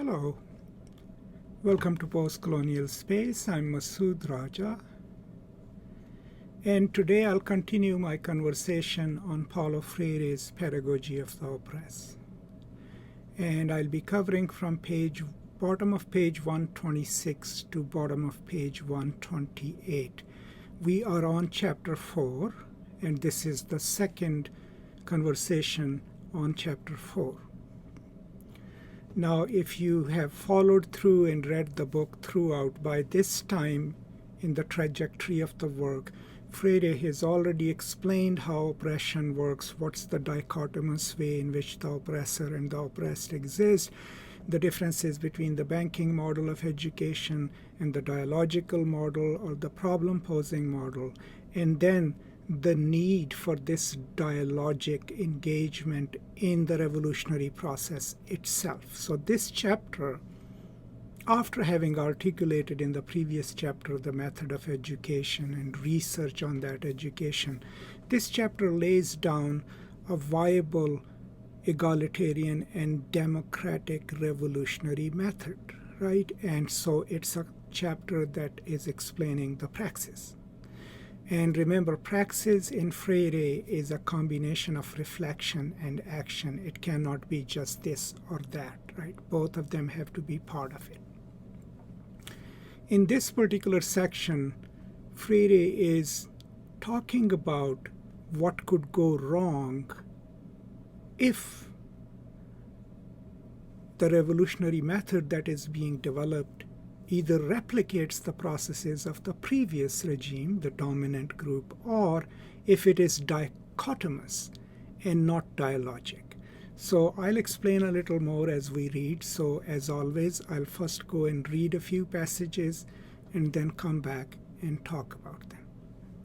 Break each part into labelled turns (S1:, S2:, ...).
S1: Hello, welcome to Post-Colonial Space. I'm Masood Raja, and today I'll continue my conversation on Paulo Freire's Pedagogy of the Oppressed. And I'll be covering from bottom of page 126 to bottom of page 128. We are on chapter 4, and this is the second conversation on chapter 4. Now, if you have followed through and read the book throughout, by this time in the trajectory of the work, Freire has already explained how oppression works, what's the dichotomous way in which the oppressor and the oppressed exist, the differences between the banking model of education and the dialogical model or the problem-posing model, and then the need for this dialogic engagement in the revolutionary process itself. So this chapter, after having articulated in the previous chapter the method of education and research on that education, this chapter lays down a viable egalitarian and democratic revolutionary method, right? And so it's a chapter that is explaining the praxis. And remember, praxis in Freire is a combination of reflection and action. It cannot be just this or that, right? Both of them have to be part of it. In this particular section, Freire is talking about what could go wrong if the revolutionary method that is being developed either replicates the processes of the previous regime, the dominant group, or if it is dichotomous and not dialogic. So I'll explain a little more as we read. So as always, I'll first go and read a few passages and then come back and talk about them.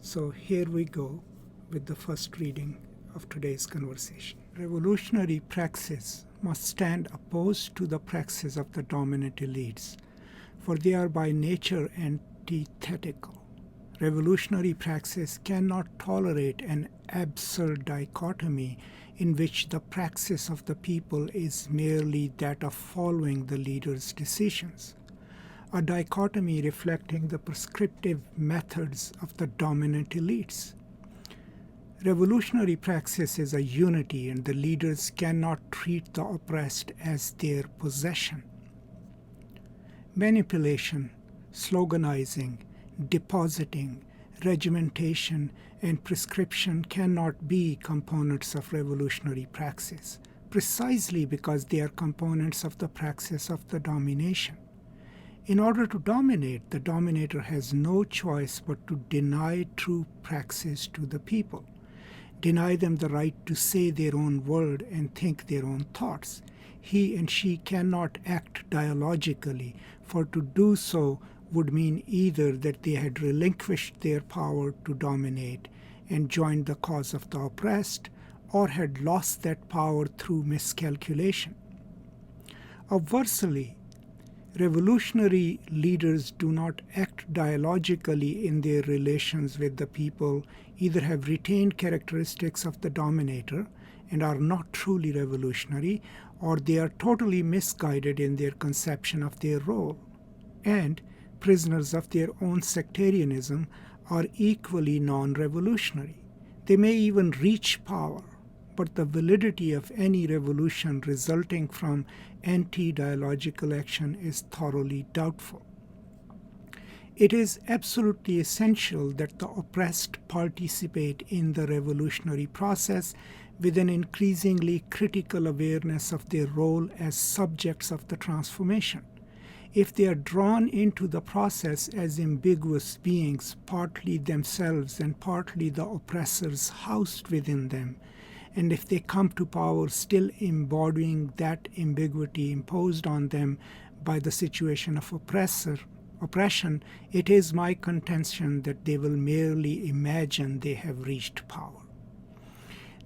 S1: So here we go with the first reading of today's conversation. Revolutionary praxis must stand opposed to the praxis of the dominant elites, for they are by nature antithetical. Revolutionary praxis cannot tolerate an absurd dichotomy in which the praxis of the people is merely that of following the leader's decisions, a dichotomy reflecting the prescriptive methods of the dominant elites. Revolutionary praxis is a unity, and the leaders cannot treat the oppressed as their possession. Manipulation, sloganizing, depositing, regimentation, and prescription cannot be components of revolutionary praxis, precisely because they are components of the praxis of the domination. In order to dominate, the dominator has no choice but to deny true praxis to the people, deny them the right to say their own word and think their own thoughts. He and she cannot act dialogically, for to do so would mean either that they had relinquished their power to dominate and joined the cause of the oppressed, or had lost that power through miscalculation. Obversely, revolutionary leaders do not act dialogically in their relations with the people, either have retained characteristics of the dominator and are not truly revolutionary, or they are totally misguided in their conception of their role, and prisoners of their own sectarianism are equally non-revolutionary. They may even reach power, but the validity of any revolution resulting from anti-dialogical action is thoroughly doubtful. It is absolutely essential that the oppressed participate in the revolutionary process with an increasingly critical awareness of their role as subjects of the transformation. If they are drawn into the process as ambiguous beings, partly themselves and partly the oppressors housed within them, and if they come to power still embodying that ambiguity imposed on them by the situation of oppression, it is my contention that they will merely imagine they have reached power.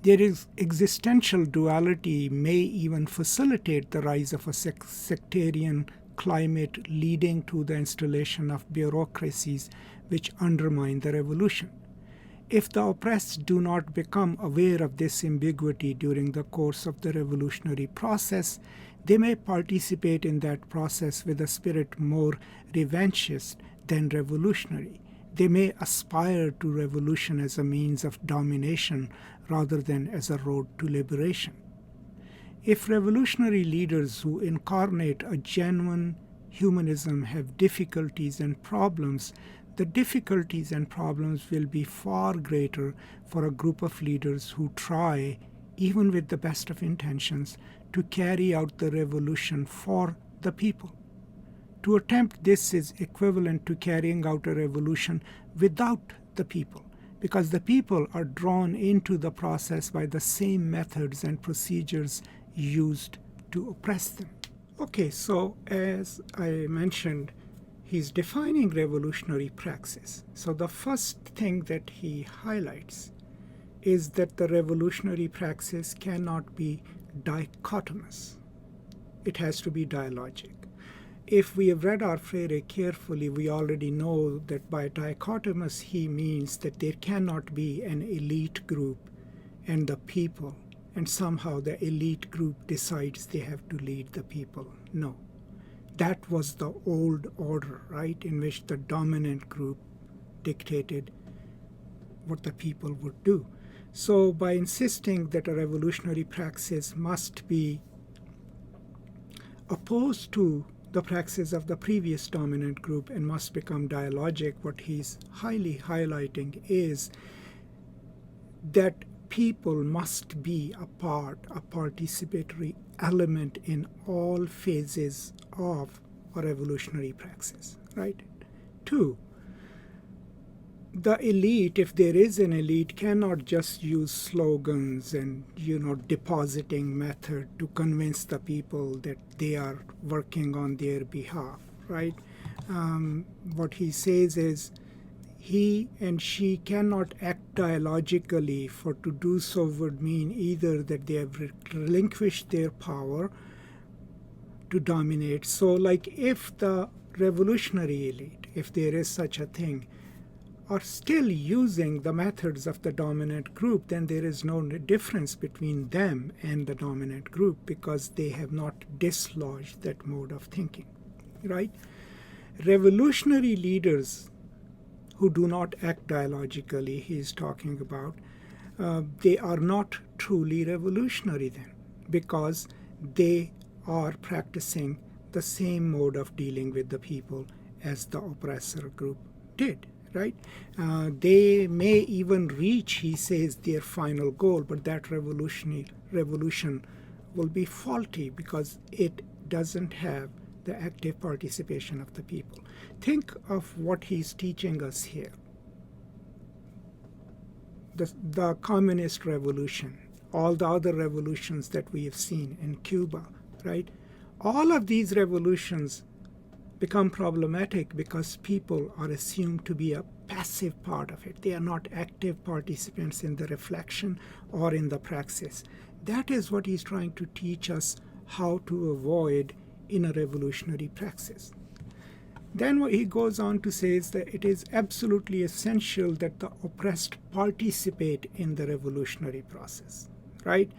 S1: Their existential duality may even facilitate the rise of a sectarian climate, leading to the installation of bureaucracies which undermine the revolution. if the oppressed do not become aware of this ambiguity during the course of the revolutionary process, they may participate in that process with a spirit more revanchist than revolutionary. They may aspire to revolution as a means of domination rather than as a road to liberation. If revolutionary leaders who incarnate a genuine humanism have difficulties and problems, the difficulties and problems will be far greater for a group of leaders who try, even with the best of intentions, to carry out the revolution for the people. To attempt this is equivalent to carrying out a revolution without the people, because the people are drawn into the process by the same methods and procedures used to oppress them. Okay, so as I mentioned, he's defining revolutionary praxis. So the first thing that he highlights is that the revolutionary praxis cannot be dichotomous. It has to be dialogic. If we have read our Freire carefully, we already know that by dichotomous he means that there cannot be an elite group and the people, and somehow the elite group decides they have to lead the people. No. That was the old order, right, in which the dominant group dictated what the people would do. So by insisting that a revolutionary praxis must be opposed to the praxis of the previous dominant group and must become dialogic, what he's highly highlighting is that people must be a participatory element in all phases of a revolutionary praxis, right? 2, the elite, if there is an elite, cannot just use slogans and, depositing method to convince the people that they are working on their behalf, right? What he says is he and she cannot act dialogically, for to do so would mean either that they have relinquished their power to dominate. So like if the revolutionary elite, if there is such a thing, are still using the methods of the dominant group, then there is no difference between them and the dominant group, because they have not dislodged that mode of thinking, right? Revolutionary leaders who do not act dialogically, he is talking about, they are not truly revolutionary then, because they are practicing the same mode of dealing with the people as the oppressor group did, right? They may even reach, he says, their final goal, but that revolution will be faulty because it doesn't have the active participation of the people. Think of what he's teaching us here. The communist revolution, all the other revolutions that we have seen in Cuba, right? All of these revolutions become problematic because people are assumed to be a passive part of it. They are not active participants in the reflection or in the praxis. That is what he's trying to teach us how to avoid in a revolutionary praxis. Then what he goes on to say is that it is absolutely essential that the oppressed participate in the revolutionary process, right?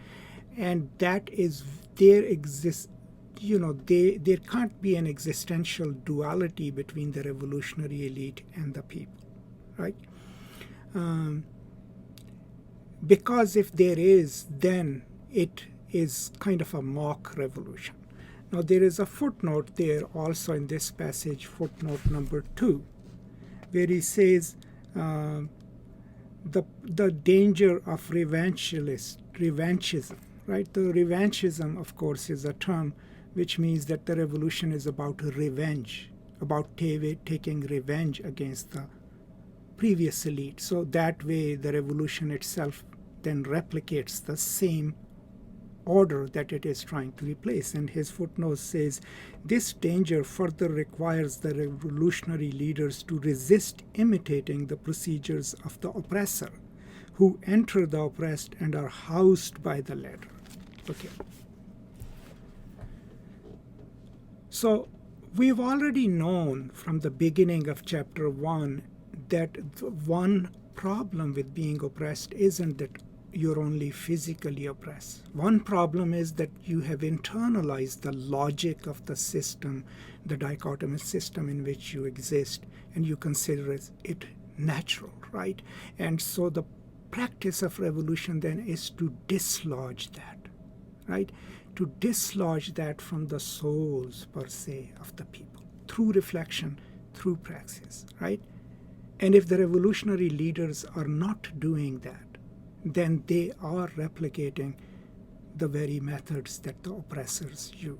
S1: And that is, there can't be an existential duality between the revolutionary elite and the people, right? Because if there is, then it is kind of a mock revolution. Now there is a footnote there also in this passage, footnote number 2, where he says the danger of revanchism, right? The revanchism, of course, is a term which means that the revolution is about revenge, about taking revenge against the previous elite. So that way the revolution itself then replicates the same order that it is trying to replace. And his footnote says, this danger further requires the revolutionary leaders to resist imitating the procedures of the oppressor, who enter the oppressed and are housed by the latter. Okay. So we've already known from the beginning of chapter 1 that one problem with being oppressed isn't that you're only physically oppressed. One problem is that you have internalized the logic of the system, the dichotomous system in which you exist, and you consider it natural, right? And so the practice of revolution then is to dislodge that, right? To dislodge that from the souls, per se, of the people, through reflection, through praxis, right? And if the revolutionary leaders are not doing that, then they are replicating the very methods that the oppressors use.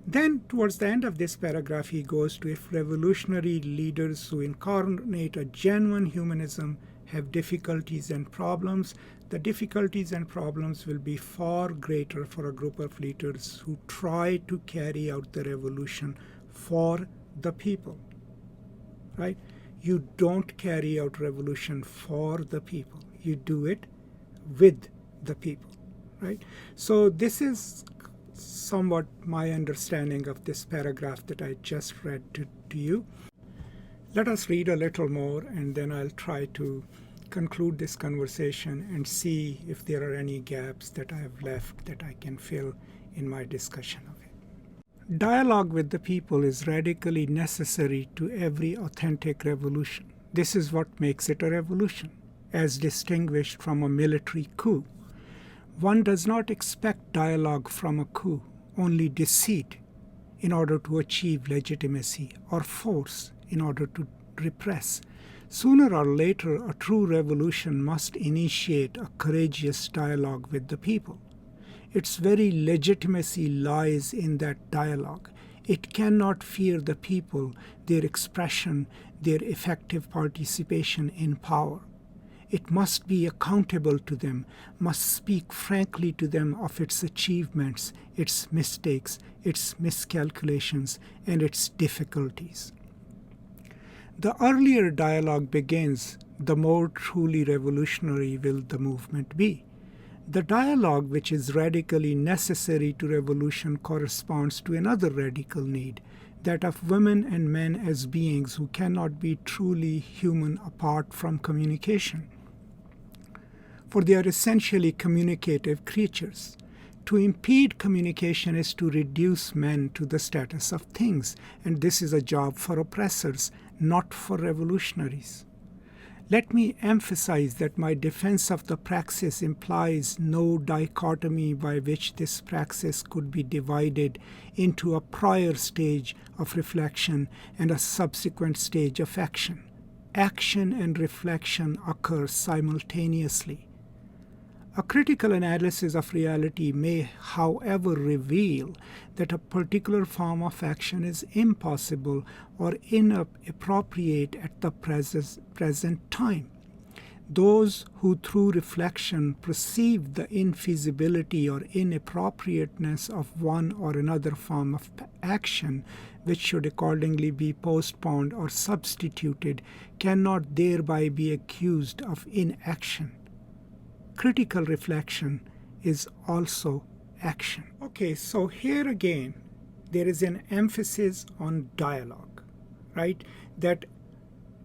S1: Then, towards the end of this paragraph, he goes to, if revolutionary leaders who incarnate a genuine humanism have difficulties and problems, the difficulties and problems will be far greater for a group of leaders who try to carry out the revolution for the people, right? You don't carry out revolution for the people. You do it with the people, right? So this is somewhat my understanding of this paragraph that I just read to you. Let us read a little more, and then I'll try to conclude this conversation and see if there are any gaps that I have left that I can fill in my discussion of it. Dialogue with the people is radically necessary to every authentic revolution. This is what makes it a revolution, as distinguished from a military coup. One does not expect dialogue from a coup, only deceit in order to achieve legitimacy, or force in order to repress. Sooner or later, a true revolution must initiate a courageous dialogue with the people. Its very legitimacy lies in that dialogue. It cannot fear the people, their expression, their effective participation in power. It must be accountable to them, must speak frankly to them of its achievements, its mistakes, its miscalculations, and its difficulties. The earlier dialogue begins, the more truly revolutionary will the movement be. The dialogue which is radically necessary to revolution corresponds to another radical need, that of women and men as beings who cannot be truly human apart from communication. For they are essentially communicative creatures. To impede communication is to reduce men to the status of things, and this is a job for oppressors, not for revolutionaries. Let me emphasize that my defense of the praxis implies no dichotomy by which this praxis could be divided into a prior stage of reflection and a subsequent stage of action. Action and reflection occur simultaneously. A critical analysis of reality may, however, reveal that a particular form of action is impossible or inappropriate at the present time. Those who through reflection perceive the infeasibility or inappropriateness of one or another form of action, which should accordingly be postponed or substituted, cannot thereby be accused of inaction. Critical reflection is also action. Okay, so here again, there is an emphasis on dialogue, right? That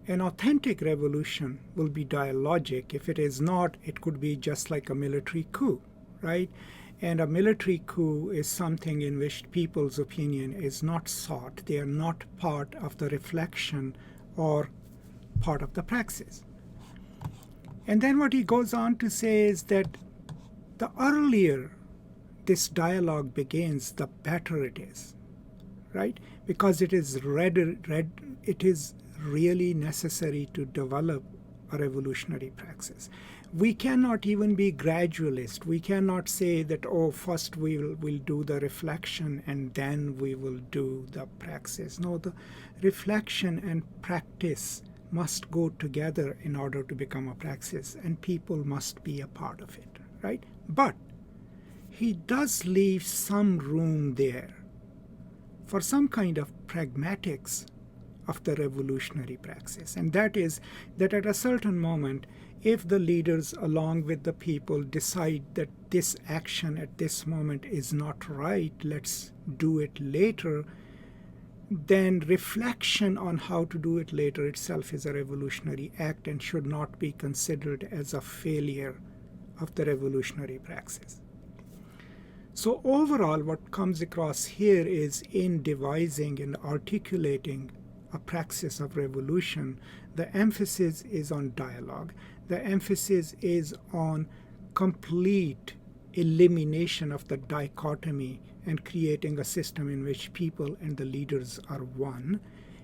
S1: an authentic revolution will be dialogic. If it is not, it could be just like a military coup, right? And a military coup is something in which people's opinion is not sought. They are not part of the reflection or part of the praxis. And then what he goes on to say is that the earlier this dialogue begins, the better it is, right? Because it is it is really necessary to develop a revolutionary praxis. We cannot even be gradualist. We cannot say that, oh, first we'll do the reflection and then we will do the praxis. No, the reflection and practice must go together in order to become a praxis, and people must be a part of it, right? But he does leave some room there for some kind of pragmatics of the revolutionary praxis, and that is that at a certain moment, if the leaders along with the people decide that this action at this moment is not right, let's do it later, then reflection on how to do it later itself is a revolutionary act and should not be considered as a failure of the revolutionary praxis. So overall, what comes across here is in devising and articulating a praxis of revolution, the emphasis is on dialogue. The emphasis is on complete elimination of the dichotomy and creating a system in which people and the leaders are one,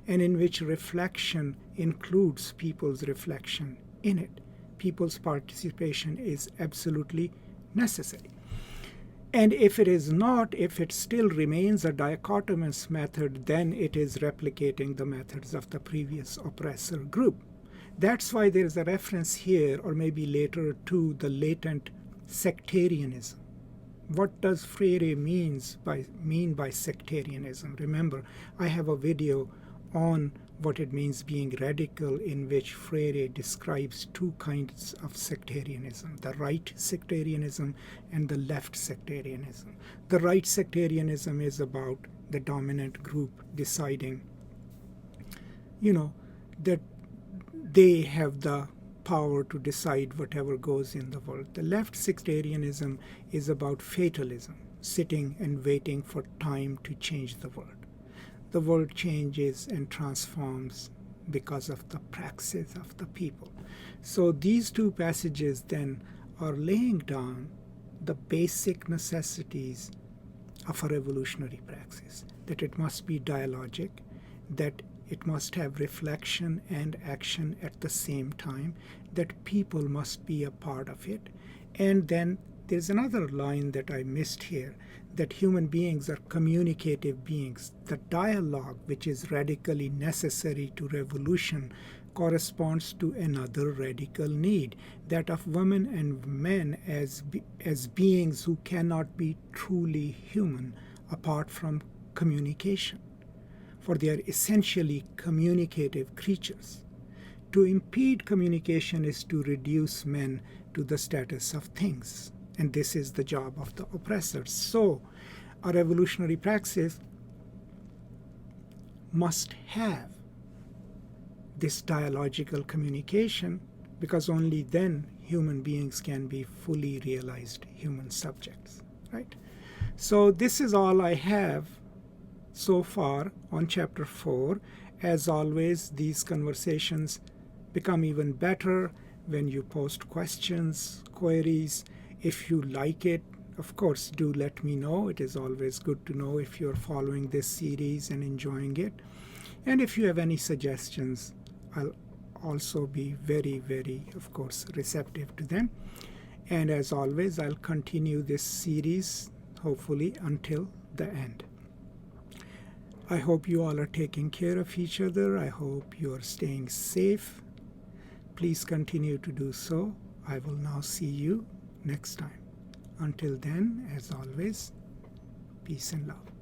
S1: and in which reflection includes people's reflection in it. People's participation is absolutely necessary. And if it is not, if it still remains a dichotomous method, then it is replicating the methods of the previous oppressor group. That's why there is a reference here, or maybe later, to the latent sectarianism. What does Freire mean by sectarianism? Remember, I have a video on what it means being radical, in which Freire describes two kinds of sectarianism, the right sectarianism and the left sectarianism. The right sectarianism is about the dominant group deciding, that they have the power to decide whatever goes in the world. The left sectarianism is about fatalism, sitting and waiting for time to change the world. The world changes and transforms because of the praxis of the people. So these two passages then are laying down the basic necessities of a revolutionary praxis, that it must be dialogic, that it must have reflection and action at the same time, that people must be a part of it. And then there's another line that I missed here, that human beings are communicative beings. The dialogue, which is radically necessary to revolution, corresponds to another radical need, that of women and men as beings who cannot be truly human apart from communication. For they are essentially communicative creatures. To impede communication is to reduce men to the status of things. And this is the job of the oppressors. So a revolutionary praxis must have this dialogical communication, because only then human beings can be fully realized human subjects, right? So this is all I have so far on chapter 4. As always, these conversations become even better when you post questions, queries. If you like it, of course, do let me know. It is always good to know if you're following this series and enjoying it. And if you have any suggestions, I'll also be very, very, of course, receptive to them. And as always, I'll continue this series, hopefully, until the end. I hope you all are taking care of each other. I hope you are staying safe. Please continue to do so. I will now see you next time. Until then, as always, peace and love.